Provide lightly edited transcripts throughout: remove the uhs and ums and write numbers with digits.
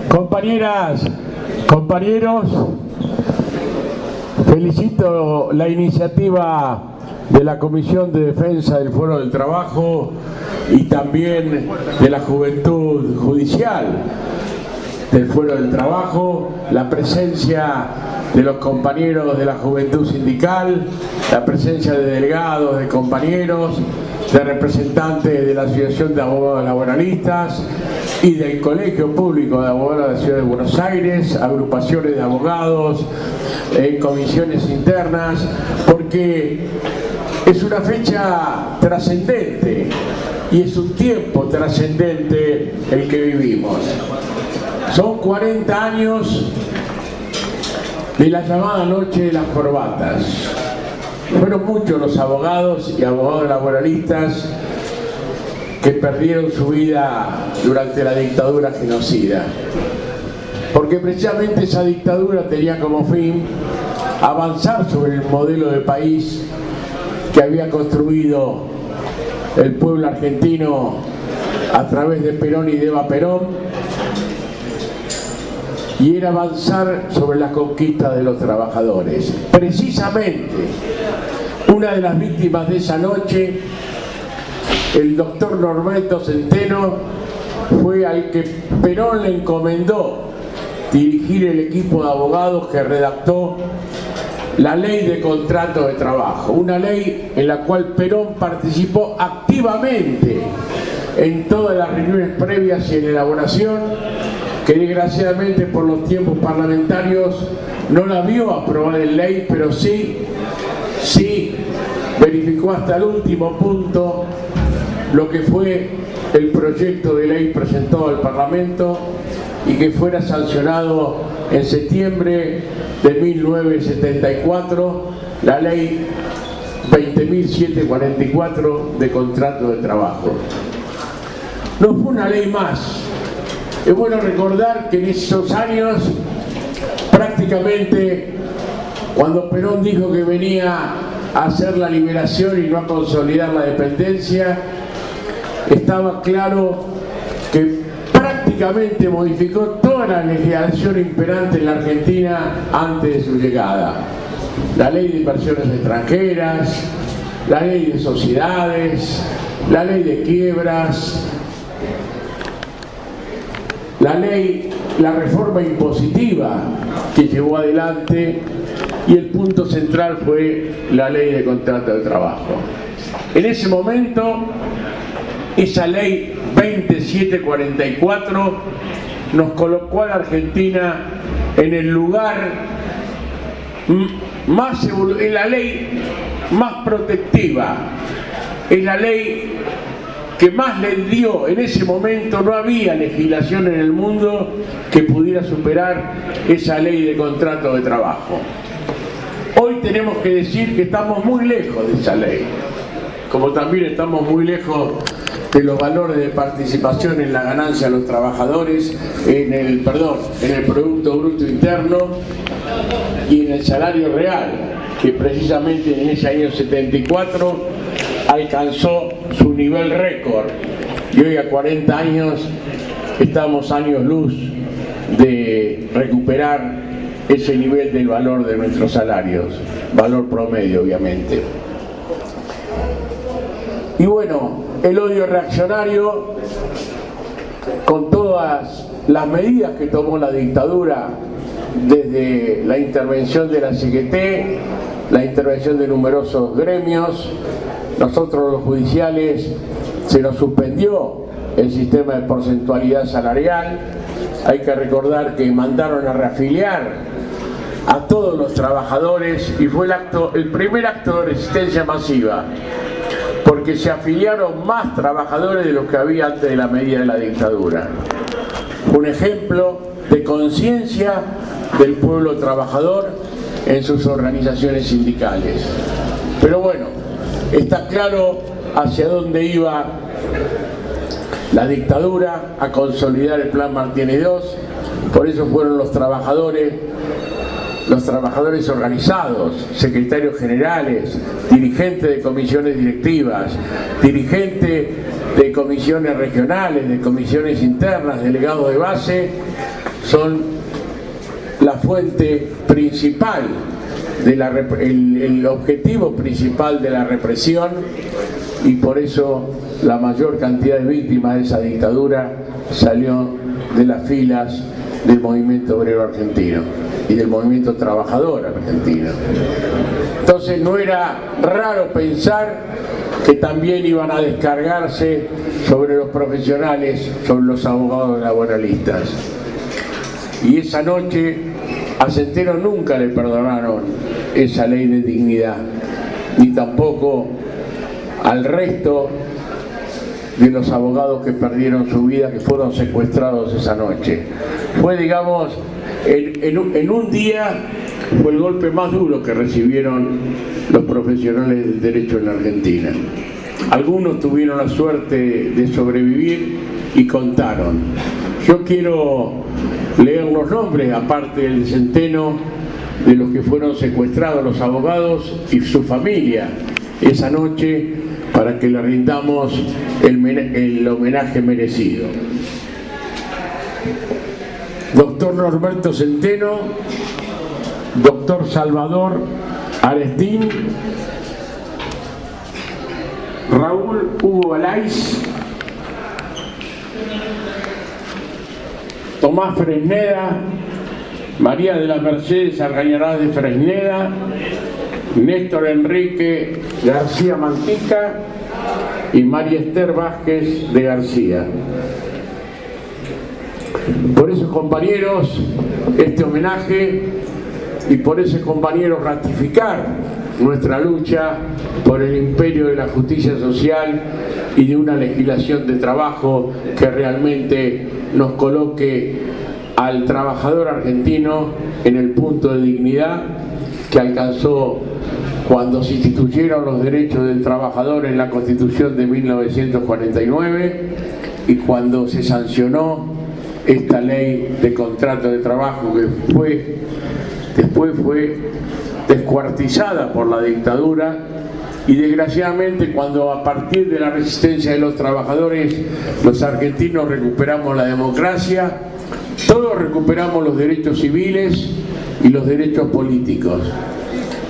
Compañeras, compañeros, felicito la iniciativa de la Comisión de Defensa del Fuero del Trabajo y también de la Juventud Judicial del Fuero del Trabajo, la presencia de los compañeros de la Juventud Sindical, la presencia de delegados, de compañeros, de representantes de la Asociación de Abogados Laboralistas y del Colegio Público de Abogados de la Ciudad de Buenos Aires, agrupaciones de abogados, comisiones internas, porque es una fecha trascendente y es un tiempo trascendente el que vivimos. Son 40 años de la llamada Noche de las Corbatas. Fueron muchos los abogados y abogados laboralistas que perdieron su vida durante la dictadura genocida, porque precisamente esa dictadura tenía como fin avanzar sobre el modelo de país que había construido el pueblo argentino a través de Perón y de Eva Perón, y era avanzar sobre la conquista de los trabajadores. Precisamente, una de las víctimas de esa noche, el doctor Norberto Centeno, fue al que Perón le encomendó dirigir el equipo de abogados que redactó la ley de contrato de trabajo, una ley en la cual Perón participó activamente en todas las reuniones previas y en elaboración, que desgraciadamente por los tiempos parlamentarios no la vio aprobar en ley, pero sí verificó hasta el último punto lo que fue el proyecto de ley presentado al Parlamento y que fuera sancionado en septiembre de 1974, la ley 20.744 de contrato de trabajo. No fue una ley más. Es bueno recordar que en esos años, prácticamente, cuando Perón dijo que venía a hacer la liberación y no a consolidar la dependencia, estaba claro que prácticamente modificó toda la legislación imperante en la Argentina antes de su llegada. La ley de inversiones extranjeras, la ley de sociedades, la ley de quiebras, la reforma impositiva que llevó adelante, y el punto central fue la ley de contrato de trabajo. En ese momento, esa ley 2744 nos colocó a la Argentina en el lugar en la ley más protectiva, en la ley que más le dio. En ese momento no había legislación en el mundo que pudiera superar esa ley de contrato de trabajo. Hoy tenemos que decir que estamos muy lejos de esa ley, como también estamos muy lejos de los valores de participación en la ganancia de los trabajadores, en el Producto Bruto Interno y en el salario real, que precisamente en ese año 74 alcanzó su nivel récord, y hoy a 40 años estamos años luz de recuperar ese nivel del valor de nuestros salarios, valor promedio obviamente. Y bueno, el odio reaccionario, con todas las medidas que tomó la dictadura, desde la intervención de la CGT, la intervención de numerosos gremios, nosotros los judiciales se nos suspendió el sistema de porcentualidad salarial. Hay que recordar que mandaron a reafiliar a todos los trabajadores y fue el primer acto de resistencia masiva, porque se afiliaron más trabajadores de los que había antes de la medida de la dictadura. Un ejemplo de conciencia del pueblo trabajador en sus organizaciones sindicales. Pero bueno, está claro hacia dónde iba la dictadura, a consolidar el Plan Martínez II. Por eso fueron los trabajadores organizados, secretarios generales, dirigentes de comisiones directivas, dirigentes de comisiones regionales, de comisiones internas, delegados de base, son la fuente principal, el objetivo principal de la represión, y por eso la mayor cantidad de víctimas de esa dictadura salió de las filas del movimiento obrero argentino y del movimiento trabajador argentino. Entonces no era raro pensar que también iban a descargarse sobre los profesionales, sobre los abogados laboralistas. Y esa noche a Centeno nunca le perdonaron esa ley de dignidad, ni tampoco al resto de los abogados que perdieron su vida, que fueron secuestrados esa noche. Fue, digamos, en un día fue el golpe más duro que recibieron los profesionales del derecho en la Argentina. Algunos tuvieron la suerte de sobrevivir y contaron. Yo quiero leer los nombres, aparte del Centeno, de los que fueron secuestrados, los abogados y su familia, esa noche, para que le rindamos el homenaje merecido. Doctor Norberto Centeno, doctor Salvador Arestín, Raúl Hugo Alaiz, Tomás Fresneda, María de las Mercedes Argañarás de Fresneda, Néstor Enrique García Mantica y María Esther Vázquez de García. Por esos compañeros, este homenaje, y por esos compañeros ratificar nuestra lucha por el imperio de la justicia social y de una legislación de trabajo que realmente nos coloque al trabajador argentino en el punto de dignidad que alcanzó cuando se instituyeron los derechos del trabajador en la Constitución de 1949 y cuando se sancionó esta ley de contrato de trabajo que después fue descuartizada por la dictadura, y desgraciadamente cuando a partir de la resistencia de los trabajadores los argentinos recuperamos la democracia, todos recuperamos los derechos civiles y los derechos políticos,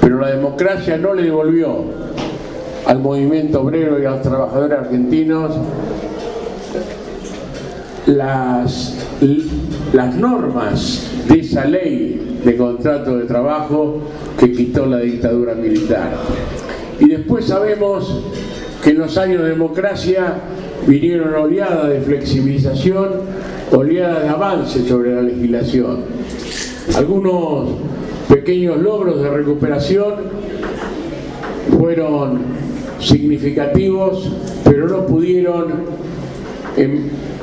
pero la democracia no le devolvió al movimiento obrero y a los trabajadores argentinos las normas de esa ley de contrato de trabajo que quitó la dictadura militar. Y después sabemos que en los años de democracia vinieron oleadas de flexibilización, oleadas de avance sobre la legislación. Algunos pequeños logros de recuperación fueron significativos, pero no pudieron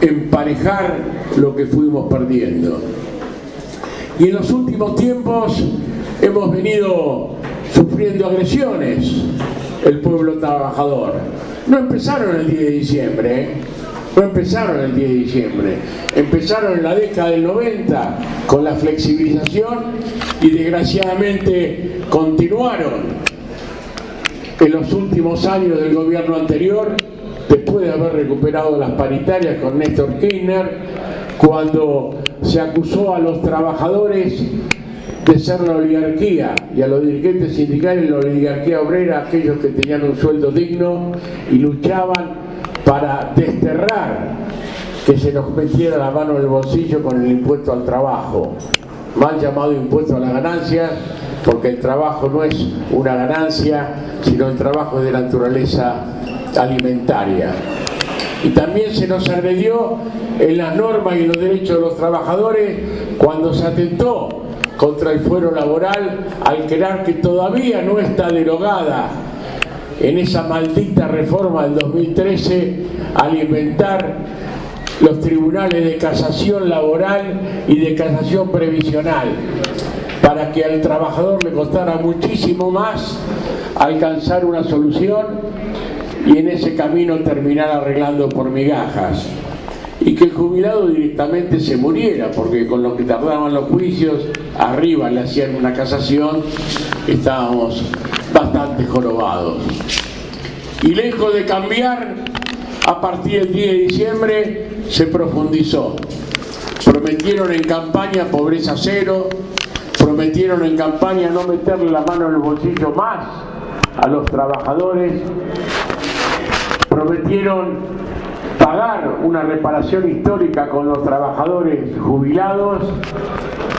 emparejar lo que fuimos perdiendo. Y en los últimos tiempos hemos venido sufriendo agresiones el pueblo trabajador. No empezaron el 10 de diciembre, no empezaron el 10 de diciembre, empezaron en la década del 90 con la flexibilización y desgraciadamente continuaron en los últimos años del gobierno anterior, después de haber recuperado las paritarias con Néstor Kirchner, cuando se acusó a los trabajadores de ser la oligarquía y a los dirigentes sindicales la oligarquía obrera, aquellos que tenían un sueldo digno y luchaban para desterrar que se nos metiera la mano en el bolsillo con el impuesto al trabajo, mal llamado impuesto a la ganancia, porque el trabajo no es una ganancia, sino el trabajo es de naturaleza alimentaria. Y también se nos agredió en las normas y en los derechos de los trabajadores cuando se atentó contra el fuero laboral al creer que todavía no está derogada en esa maldita reforma del 2013 al inventar los tribunales de casación laboral y de casación previsional, para que al trabajador le costara muchísimo más alcanzar una solución y en ese camino terminar arreglando por migajas, y que el jubilado directamente se muriera, porque con lo que tardaban los juicios, arriba le hacían una casación, estábamos bastante jorobados. Y lejos de cambiar A partir del 10 de diciembre se profundizó. Prometieron en campaña pobreza cero, prometieron en campaña no meterle la mano en el bolsillo más a los trabajadores, prometieron pagar una reparación histórica con los trabajadores jubilados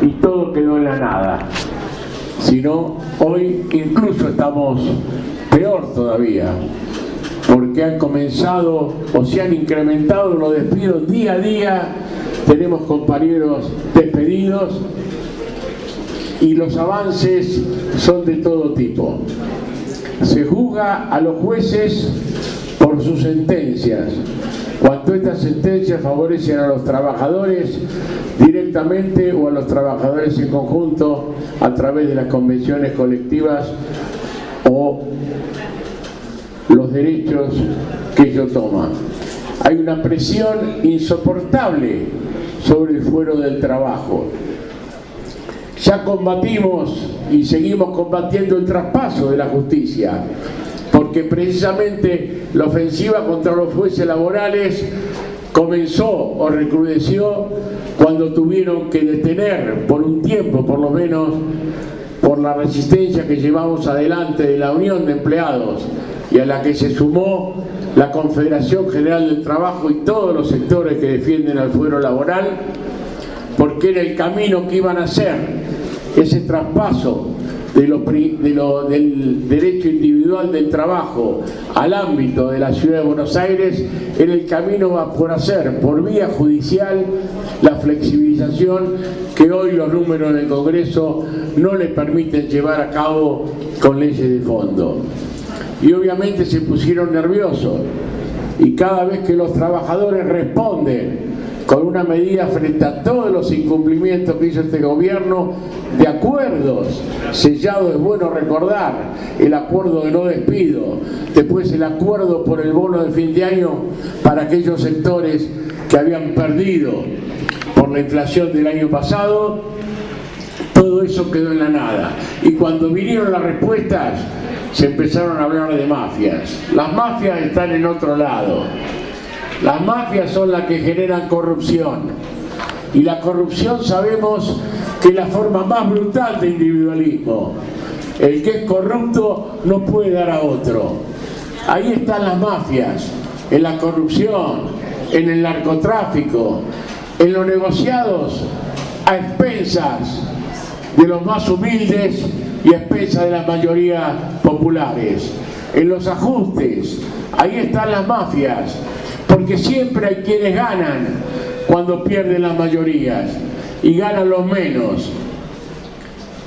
y todo quedó en la nada. Sino hoy incluso estamos peor todavía, porque han comenzado o se han incrementado los despidos día a día. Tenemos compañeros despedidos y los avances son de todo tipo. Se juzga a los jueces por sus sentencias. Cuando estas sentencias favorecen a los trabajadores directamente o a los trabajadores en conjunto a través de las convenciones colectivas o los derechos que ellos toman. Hay una presión insoportable sobre el fuero del trabajo. Ya combatimos y seguimos combatiendo el traspaso de la justicia, porque precisamente la ofensiva contra los jueces laborales comenzó o recrudeció cuando tuvieron que detener por un tiempo, por lo menos por la resistencia que llevamos adelante de la Unión de Empleados y a la que se sumó la Confederación General del Trabajo y todos los sectores que defienden al fuero laboral, porque era el camino que iban a hacer, ese traspaso del derecho individual del trabajo al ámbito de la Ciudad de Buenos Aires, era el camino por hacer, por vía judicial, la flexibilización que hoy los números del Congreso no le permiten llevar a cabo con leyes de fondo. Y obviamente se pusieron nerviosos, y cada vez que los trabajadores responden con una medida frente a todos los incumplimientos que hizo este gobierno, de acuerdos sellados, es bueno recordar el acuerdo de no despido, después el acuerdo por el bono de fin de año para aquellos sectores que habían perdido por la inflación del año pasado, todo eso quedó en la nada. Y cuando vinieron las respuestas, se empezaron a hablar de mafias. Las mafias están en otro lado. Las mafias son las que generan corrupción. Y la corrupción sabemos que es la forma más brutal de individualismo. El que es corrupto no puede dar a otro. Ahí están las mafias, en la corrupción, en el narcotráfico, en los negociados a expensas de los más humildes y a expensas de las mayorías populares. En los ajustes, ahí están las mafias, porque siempre hay quienes ganan cuando pierden las mayorías y ganan los menos.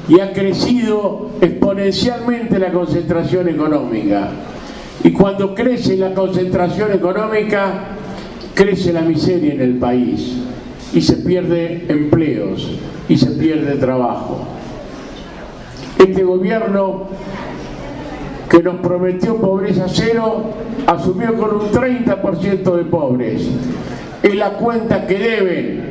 Y ha crecido exponencialmente la concentración económica. Y cuando crece la concentración económica, crece la miseria en el país y se pierden empleos y se pierde trabajo. Este gobierno que nos prometió pobreza cero asumió con un 30% de pobres. Es la cuenta que deben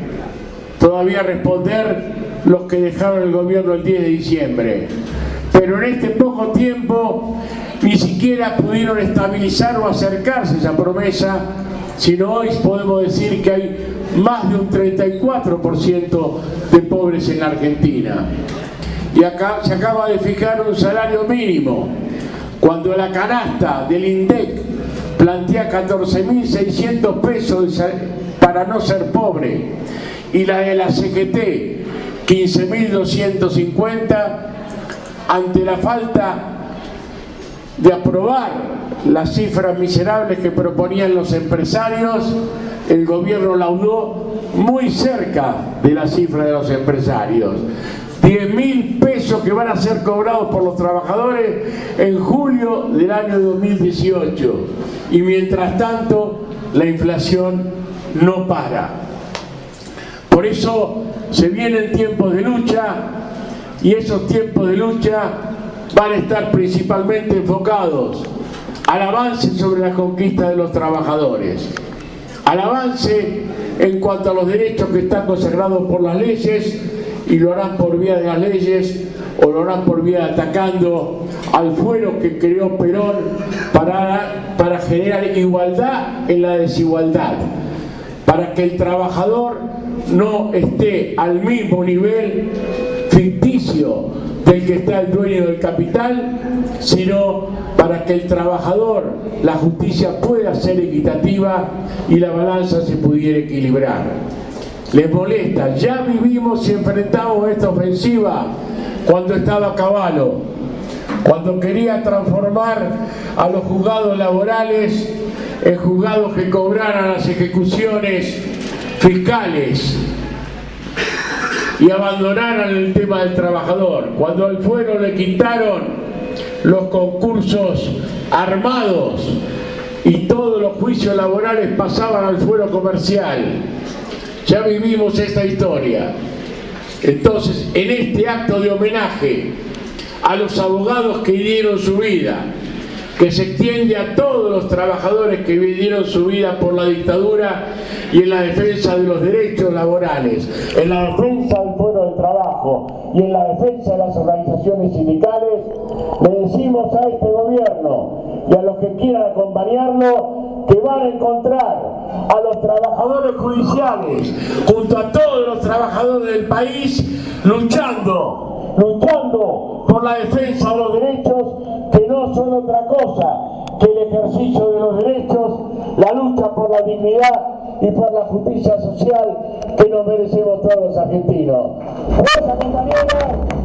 todavía responder los que dejaron el gobierno el 10 de diciembre. Pero en este poco tiempo ni siquiera pudieron estabilizar o acercarse a esa promesa, sino hoy podemos decir que hay más de un 34% de pobres en la Argentina. Y acá se acaba de fijar un salario mínimo, cuando la canasta del INDEC plantea 14.600 pesos para no ser pobre, y la de la CGT 15.250, ante la falta de aprobar las cifras miserables que proponían los empresarios, el gobierno laudó muy cerca de la cifra de los empresarios. 10.000 pesos que van a ser cobrados por los trabajadores en julio del año 2018. Y mientras tanto, la inflación no para. Por eso se vienen tiempos de lucha, y esos tiempos de lucha van a estar principalmente enfocados al avance sobre la conquista de los trabajadores, al avance en cuanto a los derechos que están consagrados por las leyes, y lo harán por vía de las leyes o lo harán por vía atacando al fuero que creó Perón para generar igualdad en la desigualdad, para que el trabajador no esté al mismo nivel ficticio del que está el dueño del capital, sino para que el trabajador, la justicia pueda ser equitativa y la balanza se pudiera equilibrar. Les molesta, ya vivimos y enfrentamos esta ofensiva cuando estaba Cavallo, cuando quería transformar a los juzgados laborales en juzgados que cobraran las ejecuciones fiscales y abandonaran el tema del trabajador, cuando al fuero le quitaron los concursos armados y todos los juicios laborales pasaban al fuero comercial. Ya vivimos esta historia. Entonces, en este acto de homenaje a los abogados que dieron su vida, que se extiende a todos los trabajadores que dieron su vida por la dictadura y en la defensa de los derechos laborales, en la defensa del fuero del trabajo y en la defensa de las organizaciones sindicales, le decimos a este gobierno y a los que quieran acompañarlo que van a encontrar a los trabajadores judiciales junto a todos los trabajadores del país luchando por la defensa de los derechos, que no son otra cosa que el ejercicio de los derechos, la lucha por la dignidad y por la justicia social que nos merecemos todos los argentinos. ¡Fuerza, compañeros!